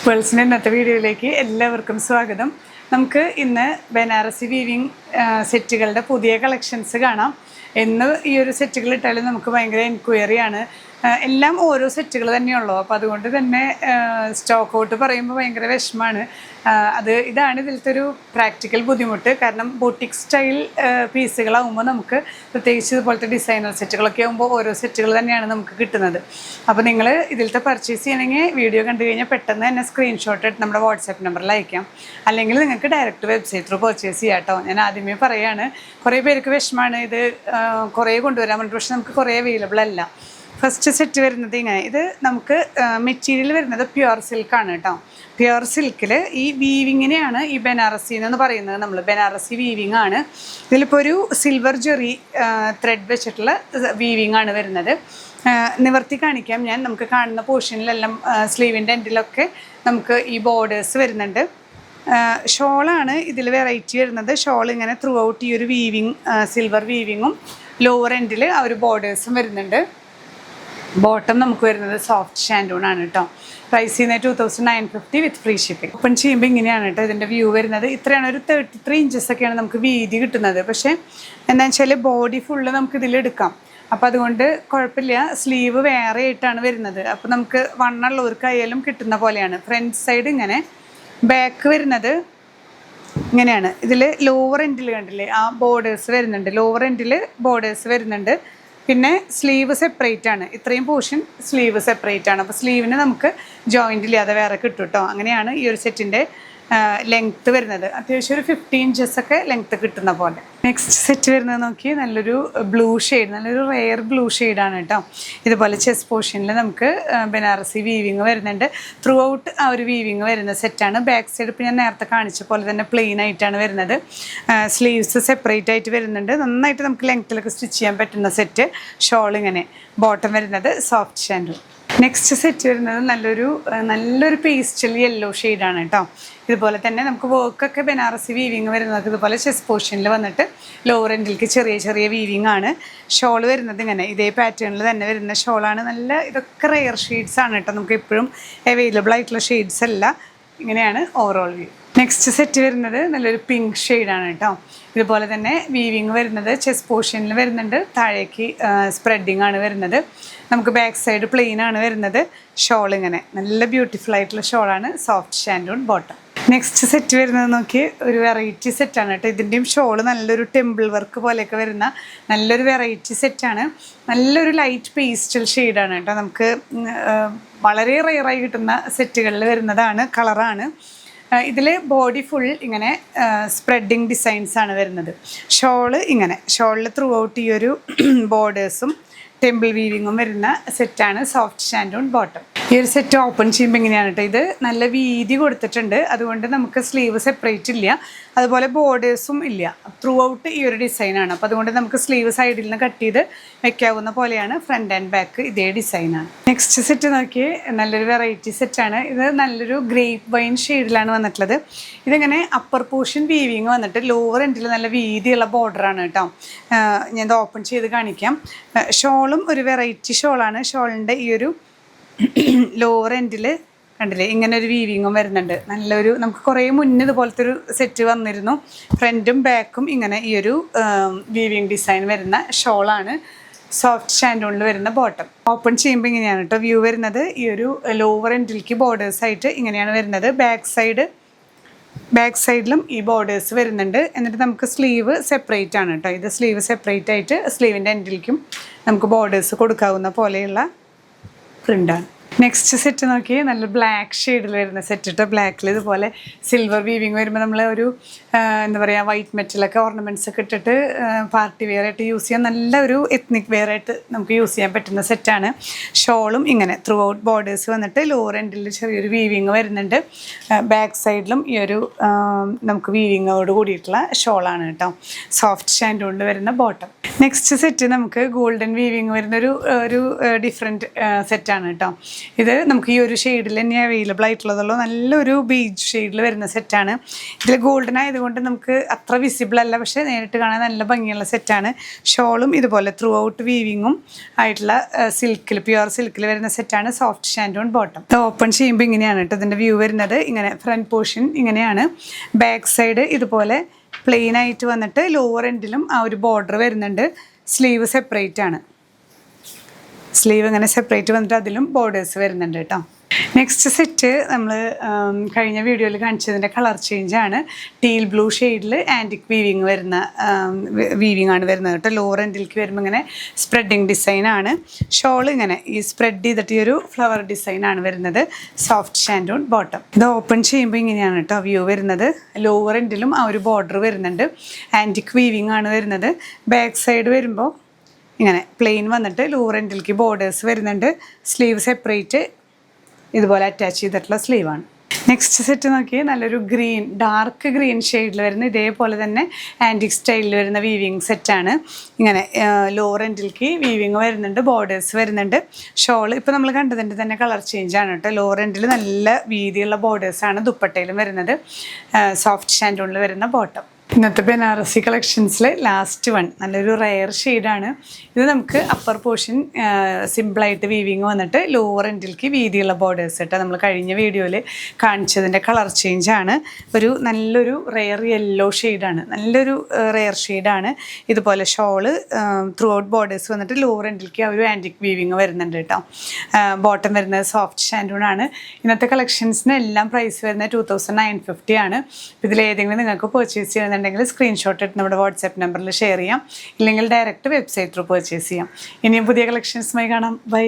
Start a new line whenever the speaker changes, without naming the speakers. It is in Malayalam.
പേൾസിൻ്റെ ഇന്നത്തെ വീഡിയോയിലേക്ക് എല്ലാവർക്കും സ്വാഗതം. നമുക്ക് ഇന്ന് ബനാറസി വീവിങ് സെറ്റുകളുടെ പുതിയ കളക്ഷൻസ് കാണാം. എന്ന് ഈ ഒരു സെറ്റുകൾ ഇട്ടാലും നമുക്ക് ഭയങ്കര എൻക്വയറിയാണ്. എല്ലാം ഓരോ സെറ്റുകൾ തന്നെയുള്ളൂ. അപ്പോൾ അതുകൊണ്ട് തന്നെ സ്റ്റോക്ക് ഔട്ട് പറയുമ്പോൾ ഭയങ്കര വിഷമമാണ്. ഇതാണ് ഇതിലത്തെ ഒരു പ്രാക്ടിക്കൽ ബുദ്ധിമുട്ട്. കാരണം ബോട്ടിക് സ്റ്റൈൽ പീസുകളാകുമ്പോൾ നമുക്ക് പ്രത്യേകിച്ച് ഇതുപോലത്തെ ഡിസൈനർ സെറ്റുകളൊക്കെ ആകുമ്പോൾ ഓരോ സെറ്റുകൾ തന്നെയാണ് നമുക്ക് കിട്ടുന്നത്. അപ്പോൾ നിങ്ങൾ ഇതിലത്തെ പർച്ചേസ് ചെയ്യണമെങ്കിൽ വീഡിയോ കണ്ടു കഴിഞ്ഞാൽ പെട്ടെന്ന് തന്നെ സ്ക്രീൻഷോട്ട് എടുത്ത് നമ്മുടെ വാട്സാപ്പ് നമ്പറിൽ അയക്കാം. അല്ലെങ്കിൽ നിങ്ങൾക്ക് ഡയറക്റ്റ് വെബ്സൈറ്റ് ത്രൂ പർച്ചേസ് ചെയ്യാം കേട്ടോ. ഞാൻ ആദ്യമേ പറയുകയാണ്, കുറേ പേർക്ക് വിഷമമാണ് ഇത് കുറേ കൊണ്ടുവരാൻ വേണ്ടി, പക്ഷേ നമുക്ക് കുറേ അവൈലബിൾ അല്ല. ഫസ്റ്റ് സെറ്റ് വരുന്നത് ഇങ്ങനെ, ഇത് നമുക്ക് മെറ്റീരിയൽ വരുന്നത് പ്യുവർ സിൽക്കാണ് കേട്ടോ. പ്യുവർ സിൽക്കിൽ ഈ വീവിങ്ങിനെയാണ് ഈ ബനാറസി എന്ന് പറയുന്നത്. നമ്മൾ ബനാറസി വീവിങ് ആണ്. ഇതിലിപ്പോൾ ഒരു സിൽവർ ജെറി ത്രെഡ് വെച്ചിട്ടുള്ള വീവിങ് ആണ് വരുന്നത്. നിവർത്തി കാണിക്കാം ഞാൻ. നമുക്ക് കാണുന്ന പോർഷനിലെല്ലാം സ്ലീവിൻ്റെ എൻഡിലൊക്കെ നമുക്ക് ഈ ബോർഡേഴ്സ് വരുന്നുണ്ട്. ഷോളാണ് ഇതിൽ വെറൈറ്റി വരുന്നത്. ഷോൾ ഇങ്ങനെ ത്രൂ ഔട്ട് ഈ ഒരു വീവിങ് സിൽവർ വീവിങ്ങും ലോവർ എൻഡിൽ ആ ഒരു ബോർഡേഴ്സും വരുന്നുണ്ട്. ബോട്ടം നമുക്ക് വരുന്നത് സോഫ്റ്റ് ഷാൻഡൂൺ ആണ് കേട്ടോ. പ്രൈസ് ചെയ്യുന്നത് 2950 വിത്ത് ഫ്രീ ഷിപ്പിംഗ്. ഓപ്പൺ ചെയ്യുമ്പോൾ ഇങ്ങനെയാണ് കേട്ടോ ഇതിൻ്റെ വ്യൂ വരുന്നത്. ഇത്രയാണ്, ഒരു 33 ഇഞ്ചസൊക്കെയാണ് നമുക്ക് വീതി കിട്ടുന്നത്. പക്ഷേ എന്താ വെച്ചാൽ ബോഡി ഫുള്ള് നമുക്ക് ഇതിലെടുക്കാം. അപ്പോൾ അതുകൊണ്ട് കുഴപ്പമില്ല. സ്ലീവ് വേറെ ആയിട്ടാണ് വരുന്നത്. അപ്പോൾ നമുക്ക് വണ്ണുള്ളവർക്കായാലും കിട്ടുന്ന പോലെയാണ്. ഫ്രണ്ട് സൈഡ് ഇങ്ങനെ, ബാക്ക് വരുന്നത് ഇങ്ങനെയാണ്. ഇതിൽ ലോവർ എൻഡിൽ കണ്ടില്ലേ ആ ബോർഡേഴ്സ് വരുന്നുണ്ട്. ലോവർ എൻഡിൽ ബോർഡേഴ്സ് വരുന്നുണ്ട്. പിന്നെ സ്ലീവ് സെപ്പറേറ്റ് ആണ്. ഇത്രയും പോർഷൻ സ്ലീവ് സെപ്പറേറ്റ് ആണ്. അപ്പോൾ സ്ലീവിന് നമുക്ക് ജോയിൻ്റ് ഇല്ലാതെ വേറെ കിട്ടും കേട്ടോ. അങ്ങനെയാണ് ഈ ഒരു സെറ്റിൻ്റെ ലെങ്ത്ത് വരുന്നത്. അത്യാവശ്യം ഒരു 50 ഇഞ്ചസൊക്കെ ലെങ്ത്ത് കിട്ടുന്ന പോലെ. നെക്സ്റ്റ് സെറ്റ് വരുന്നത് നോക്കി, നല്ലൊരു ബ്ലൂ ഷെയ്ഡ്, നല്ലൊരു റെയർ ബ്ലൂ ഷെയ്ഡാണ് കേട്ടോ. ഇതുപോലെ ചെസ്റ്റ് പോർഷനിൽ നമുക്ക് ബനാറസി വീവിങ് വരുന്നുണ്ട്. ത്രൂ ഔട്ട് ആ ഒരു വീവിങ് വരുന്ന സെറ്റാണ്. ബാക്ക് സൈഡ് ഇപ്പോൾ ഞാൻ നേരത്തെ കാണിച്ച പോലെ തന്നെ പ്ലെയിൻ ആയിട്ടാണ് വരുന്നത്. സ്ലീവ്സ് സെപ്പറേറ്റ് ആയിട്ട് വരുന്നുണ്ട്. നന്നായിട്ട് നമുക്ക് ലെങ്ത്തിലൊക്കെ സ്റ്റിച്ച് ചെയ്യാൻ പറ്റുന്ന സെറ്റ്. ഷോൾ ഇങ്ങനെ, ബോട്ടം വരുന്നത് സോഫ്റ്റ് ഷാൻഡൂൺ. നെക്സ്റ്റ് സെറ്റ് വരുന്നത് നല്ലൊരു പേസ്റ്റൽ യെല്ലോ ഷെയ്ഡാണ് കേട്ടോ. ഇതുപോലെ തന്നെ നമുക്ക് വർക്കൊക്കെ ബനാറസി വീവിങ് വരുന്നത് ഇതുപോലെ ചെസ്റ്റ് പോർഷനിൽ വന്നിട്ട് ലോവർ എൻഡിലേക്ക് ചെറിയ ചെറിയ വീവിങ് ആണ്. ഷോൾ വരുന്നത് ഇങ്ങനെ ഇതേ പാറ്റേണിൽ തന്നെ വരുന്ന ഷോളാണ്. ഇതൊക്കെ റെയർ ഷെയ്ഡ്സ് ആണ് കേട്ടോ. നമുക്ക് എപ്പോഴും അവൈലബിൾ ആയിട്ടുള്ള ഷെയ്ഡ്സ് അല്ല. ഇങ്ങനെയാണ് ഓവറോൾ വ്യൂ. നെക്സ്റ്റ് സെറ്റ് വരുന്നത് നല്ലൊരു പിങ്ക് ഷെയ്ഡാണ് കേട്ടോ. ഇതുപോലെ തന്നെ വീവിങ് വരുന്നത് ചെസ്റ്റ് പോർഷനിൽ വരുന്നുണ്ട്. താഴേക്ക് സ്പ്രെഡിങ് ആണ് വരുന്നത്. നമുക്ക് ബാക്ക് സൈഡ് പ്ലെയിൻ ആണ് വരുന്നത്. ഷോൾ ഇങ്ങനെ നല്ല ബ്യൂട്ടിഫുൾ ആയിട്ടുള്ള ഷോളാണ്. സോഫ്റ്റ് ഷാൻഡൂൺ ബോട്ടം. നെക്സ്റ്റ് സെറ്റ് വരുന്നത് നോക്കി, ഒരു വെറൈറ്റി സെറ്റാണ് കേട്ടോ. ഇതിൻ്റെയും ഷോള് നല്ലൊരു ടെമ്പിൾ വർക്ക് പോലെയൊക്കെ വരുന്ന നല്ലൊരു വെറൈറ്റി സെറ്റാണ്. നല്ലൊരു ലൈറ്റ് പേസ്റ്റൽ ഷെയ്ഡാണ് കേട്ടോ. നമുക്ക് വളരെ റെയറായി കിട്ടുന്ന സെറ്റുകളിൽ വരുന്നതാണ്, കളറാണ്. ഇതിൽ ബോഡി ഫുൾ ഇങ്ങനെ സ്പ്രെഡിങ് ഡിസൈൻസ് ആണ് വരുന്നത്. ഷോള് ഇങ്ങനെ, ഷോളിൽ ത്രൂ ഔട്ട് ഈ ഒരു ബോർഡേഴ്സും ടെമ്പിൾ വീവിങ്ങും വരുന്ന സെറ്റാണ്. സോഫ്റ്റ് ഷാൻഡൂൺ ബോട്ടം. ഈ ഒരു സെറ്റ് ഓപ്പൺ ചെയ്യുമ്പോൾ ഇങ്ങനെയാണ് കേട്ടോ. ഇത് നല്ല വീതി കൊടുത്തിട്ടുണ്ട്. അതുകൊണ്ട് നമുക്ക് സ്ലീവ് സെപ്പറേറ്റ് ഇല്ല, അതുപോലെ ബോർഡേഴ്സും ഇല്ല. ത്രൂ ഔട്ട് ഈ ഒരു ഡിസൈനാണ്. അപ്പോൾ അതുകൊണ്ട് നമുക്ക് സ്ലീവ് സൈഡിൽ നിന്ന് കട്ട് ചെയ്ത് വെക്കാവുന്ന പോലെയാണ്. ഫ്രണ്ട് ആൻഡ് ബാക്ക് ഇതേ ഡിസൈനാണ്. നെക്സ്റ്റ് സെറ്റ് നോക്കി, നല്ലൊരു വെറൈറ്റി സെറ്റാണ്. ഇത് നല്ലൊരു ഗ്രേപ്പ് വൈൻ ഷെയ്ഡിലാണ് വന്നിട്ടുള്ളത്. ഇതിങ്ങനെ അപ്പർ പോർഷൻ വീവിങ് വന്നിട്ട് ലോവർ എൻഡിൽ നല്ല വീതിയുള്ള ബോർഡറാണ് കേട്ടോ. ഞാൻ ഇത് ഓപ്പൺ ചെയ്ത് കാണിക്കാം. ഷോളും ഒരു വെറൈറ്റി ഷോളാണ്. ഷോളിൻ്റെ ഈ ഒരു ലോവർ എൻഡിൽ കണ്ടില്ലേ ഇങ്ങനെ ഒരു വീവിങ്ങും വരുന്നുണ്ട്. നമുക്ക് കുറേ മുന്നേ ഇതുപോലത്തെ ഒരു സെറ്റ് വന്നിരുന്നു. ഫ്രണ്ടും ബാക്കും ഇങ്ങനെ ഈ ഒരു വീവിങ് ഡിസൈൻ വരുന്ന ഷോളാണ്. സോഫ്റ്റ് ഷാൻഡൂണിൽ വരുന്ന ബോട്ടം. ഓപ്പൺ ചെയ്യുമ്പോൾ ഇങ്ങനെയാണ് കേട്ടോ വ്യൂ വരുന്നത്. ഈ ഒരു ലോവർ എൻഡിലേക്ക് ബോർഡേഴ്സായിട്ട് ഇങ്ങനെയാണ് വരുന്നത്. ബാക്ക് സൈഡിലും ഈ ബോർഡേഴ്സ് വരുന്നുണ്ട്. എന്നിട്ട് നമുക്ക് സ്ലീവ് സെപ്പറേറ്റ് ആണ് കേട്ടോ. ഇത് സ്ലീവ് സെപ്പറേറ്റ് ആയിട്ട് സ്ലീവിൻ്റെ എൻഡിലേക്കും നമുക്ക് ബോർഡേഴ്സ് കൊടുക്കാവുന്ന പോലെയുള്ള പ്രിൻ്റാണ്. നെക്സ്റ്റ് സെറ്റ് നോക്കി, നല്ല ബ്ലാക്ക് ഷെയ്ഡിൽ വരുന്ന സെറ്റ് കേട്ടോ. ബ്ലാക്കിൽ ഇതുപോലെ സിൽവർ വീവിങ് വരുമ്പോൾ നമ്മൾ ഒരു എന്താ പറയുക, വൈറ്റ് മെറ്റലൊക്കെ ഓർണമെൻറ്റ്സ് ഒക്കെ ഇട്ടിട്ട് പാർട്ടി വെയർ ആയിട്ട് യൂസ് ചെയ്യാൻ, നല്ലൊരു എത്നിക് വെയർ ആയിട്ട് നമുക്ക് യൂസ് ചെയ്യാൻ പറ്റുന്ന സെറ്റാണ്. ഷോളും ഇങ്ങനെ ത്രൂ ഔട്ട് ബോർഡേഴ്സ് വന്നിട്ട് ലോവർ എൻഡിൽ ചെറിയൊരു വീവിങ് വരുന്നുണ്ട്. ബാക്ക് സൈഡിലും ഈ ഒരു നമുക്ക് വീവിങ്ങോട് കൂടിയിട്ടുള്ള ഷോളാണ് കേട്ടോ. സോഫ്റ്റ് ഷാൻഡൂണിൽ വരുന്ന ബോട്ടം. നെക്സ്റ്റ് സെറ്റ് നമുക്ക് ഗോൾഡൻ വീവിങ് വരുന്ന ഒരു ഡിഫറെൻറ്റ് സെറ്റാണ് കേട്ടോ. ഇത് നമുക്ക് ഈ ഒരു ഷെയ്ഡിൽ തന്നെ അവൈലബിൾ ആയിട്ടുള്ളതുള്ളൂ. നല്ലൊരു ബീച്ച് ഷെയ്ഡിൽ വരുന്ന സെറ്റാണ്. ഇതിൽ ഗോൾഡൻ ആയതുകൊണ്ട് നമുക്ക് അത്ര വിസിബിൾ അല്ല, പക്ഷേ നേരിട്ട് കാണാൻ നല്ല ഭംഗിയുള്ള സെറ്റാണ്. ഷോളും ഇതുപോലെ ത്രൂ ഔട്ട് വീവിങ്ങും ആയിട്ടുള്ള സിൽക്കിൽ, പ്യുവർ സിൽക്കിൽ വരുന്ന സെറ്റാണ്. സോഫ്റ്റ് ഷാൻഡോൺ ബോട്ടം. ഇത് ഓപ്പൺ ചെയ്യുമ്പോൾ ഇങ്ങനെയാണ് കേട്ടോ ഇതിൻ്റെ വ്യൂ വരുന്നത്. ഇങ്ങനെ ഫ്രണ്ട് പോർഷൻ ഇങ്ങനെയാണ്. ബാക്ക് സൈഡ് ഇതുപോലെ പ്ലെയിൻ ആയിട്ട് വന്നിട്ട് ലോവർ എൻഡിലും ആ ഒരു ബോർഡർ വരുന്നുണ്ട്. സ്ലീവ് സെപ്പറേറ്റ് ആണ്. സ്ലീവ് ഇങ്ങനെ സെപ്പറേറ്റ് വന്നിട്ട് അതിലും ബോർഡേഴ്സ് വരുന്നുണ്ട് കേട്ടോ. നെക്സ്റ്റ് സെറ്റ് നമ്മൾ കഴിഞ്ഞ വീഡിയോയിൽ കാണിച്ചതിൻ്റെ കളർ ചേഞ്ച് ആണ്. ടീൽ ബ്ലൂ ഷെയ്ഡിൽ ആൻറ്റിക് വീവിങ് വരുന്ന വീവിങ് വരുന്നത് കേട്ടോ. ലോവർ എൻഡിലേക്ക് വരുമ്പോൾ ഇങ്ങനെ സ്പ്രെഡിങ് ഡിസൈനാണ്. ഷോൾ ഇങ്ങനെ ഈ സ്പ്രെഡ് ചെയ്തിട്ട് ഈ ഒരു ഫ്ലവർ ഡിസൈനാണ് വരുന്നത്. സോഫ്റ്റ് ഷാൻഡോൺ ബോട്ടം. ഇത് ഓപ്പൺ ചെയ്യുമ്പോൾ ഇങ്ങനെയാണ് കേട്ടോ വ്യൂ വരുന്നത്. ലോവർ എൻഡിലും ആ ഒരു ബോർഡർ വരുന്നുണ്ട്. ആൻറ്റിക് വീവിങ് ആണ് വരുന്നത്. ബാക്ക് സൈഡ് വരുമ്പോൾ ഇങ്ങനെ പ്ലെയിൻ വന്നിട്ട് ലോവർ എൻഡിലേക്ക് ബോർഡേഴ്സ് വരുന്നുണ്ട്. സ്ലീവ് സെപ്പറേറ്റ് ഇതുപോലെ അറ്റാച്ച് ചെയ്തിട്ടുള്ള സ്ലീവാണ്. നെക്സ്റ്റ് സെറ്റ് നോക്കി നല്ലൊരു ഗ്രീൻ, ഡാർക്ക് ഗ്രീൻ ഷെയ്ഡിൽ വരുന്ന ഇതേപോലെ തന്നെ ആൻറ്റിക് സ്റ്റൈലിൽ വരുന്ന വീവിങ് സെറ്റാണ്. ഇങ്ങനെ ലോവർ എൻഡിലേക്ക് വീവിങ് വരുന്നുണ്ട്, ബോർഡേഴ്സ് വരുന്നുണ്ട്. ഷോൾ ഇപ്പോൾ നമ്മൾ കണ്ടതിൻ്റെ തന്നെ കളർ ചേഞ്ച് ആണ് കേട്ടോ. ലോവർ എൻഡിൽ നല്ല വീതിയുള്ള ബോർഡേഴ്സാണ് ദുപ്പട്ടയിലും വരുന്നത്. സോഫ്റ്റ് ഷാൻഡോണിൽ വരുന്ന ബോട്ടം. ഇന്നത്തെ ബനാറസി കളക്ഷൻസിൽ ലാസ്റ്റ് വൺ നല്ലൊരു റെയർ ഷെയ്ഡാണ്. ഇത് നമുക്ക് അപ്പർ പോർഷൻ സിമ്പിളായിട്ട് വീവിങ് വന്നിട്ട് ലോവർ എൻഡിലേക്ക് വീതിയുള്ള ബോർഡേഴ്സ് ഇട്ട് നമ്മൾ കഴിഞ്ഞ വീഡിയോയിൽ കാണിച്ചതിൻ്റെ കളർ ചേഞ്ച് ആണ്. നല്ലൊരു റെയർ യെല്ലോ ഷെയ്ഡാണ്. നല്ലൊരു റെയർ ഷെയ്ഡാണ്. ഇതുപോലെ ഷോള് ത്രൂ ഔട്ട് ബോർഡേഴ്സ് വന്നിട്ട് ലോവർ എൻഡിലേക്ക് ആ ഒരു ആൻറ്റിക് വീവിങ് വരുന്നുണ്ട് കേട്ടോ. ബോട്ടം വരുന്നത് സോഫ്റ്റ് ഷാൻഡൂൺ ആണ്. ഇന്നത്തെ കളക്ഷൻസിന് എല്ലാം പ്രൈസ് വരുന്നത് 2950 ആണ്. ഇതിലേതെങ്കിലും നിങ്ങൾക്ക് പർച്ചേസ് ചെയ്യുന്നുണ്ടെങ്കിൽ സ്ക്രീൻഷോട്ട് എടുത്ത് നമ്മുടെ വാട്സാപ്പ് നമ്പറിൽ ഷെയർ ചെയ്യാം. ഇല്ലെങ്കിൽ ഡയറക്റ്റ് വെബ്സൈറ്റ് ത്രൂ പർച്ചേസ് ചെയ്യാം. ഇനിയും പുതിയ കളക്ഷൻസുമായി കാണാം. ബൈ.